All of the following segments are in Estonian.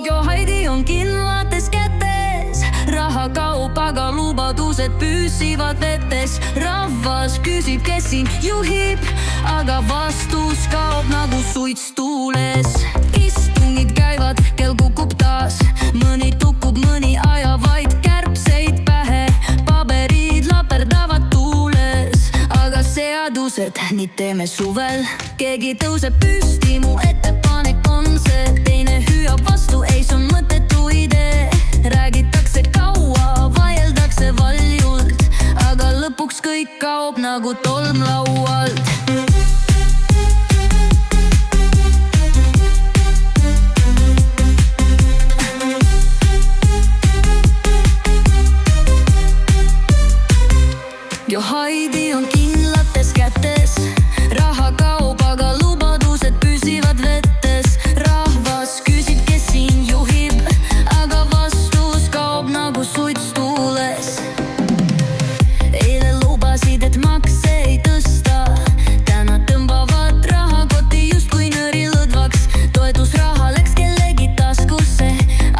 Jo Heidi on kindlates kätes, raha kaob, aga lubadused püsivad vetes. Rahvas küsib, kes siin juhib, aga vastus kaob nagu suits tuules. Istungid käivad, kell kukub taas, mõni tukub, mõni ajab vaid kärbseid pähe. Paberid laperdavad tuules, aga seadused, nii teeme suvel. Keegi tõuseb püsti, mu ettepanek on see, teine hüüab vastu, ei see on mõttetu idee. Räägitakse kaua, vaieldakse valjult, aga lõpuks kõik kaob nagu tolm laualt. Jo Heidi on kindlates kätes, raha kaob, aga lubadused püsivad vetes. Rahvas küsib, kes siin juhib, aga vastus kaob nagu suits tuules. Eile lubasid, et makse ei tõsta, täna tõmbavad rahakoti justkui nõri lõdvaks. Toetusraha läks kellegi taskusse,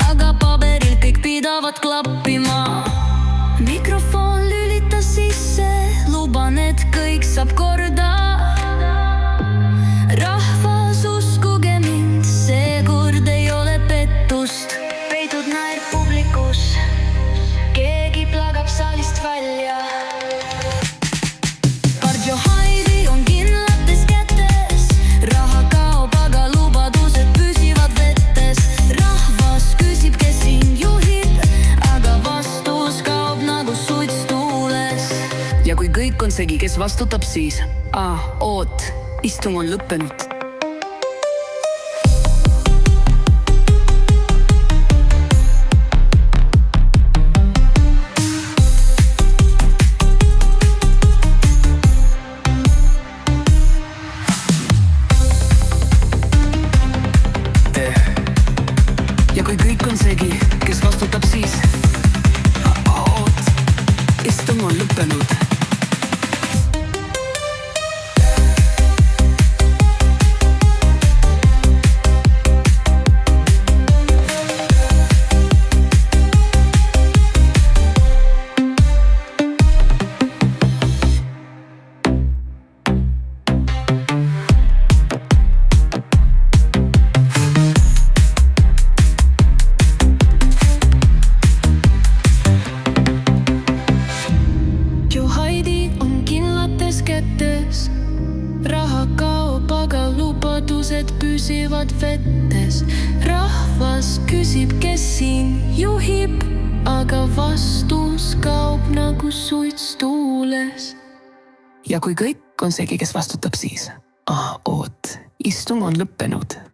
aga paberil kõik pidavad klappima. Mikrofon lülitas sisse, luban, et kõik saab korda. Rahvas, uskuge mind, seekord ei ole pettust. Peidud naer publikus, keegi plagab saalist välja. Part Jo Heidi on kindlates kätes, raha kaob, aga lubadused püsivad vetes. Rahvas küsib, kes siin juhib, aga vastus kaob nagu suits tuules. Ja kui kõik on segi, kes vastutab siis? Oot, istung on lõppenud. Ja kui kõik on segi, kes vastutab siis? Oot, istung on lõppenud. Kätes. Raha kaob, aga lubadused püsivad vetes. Rahvas küsib, kes siin juhib, aga vastus kaob nagu suits tuules. Ja kui kõik on segi, kes vastutab siis? Oot, istung on lõppenud.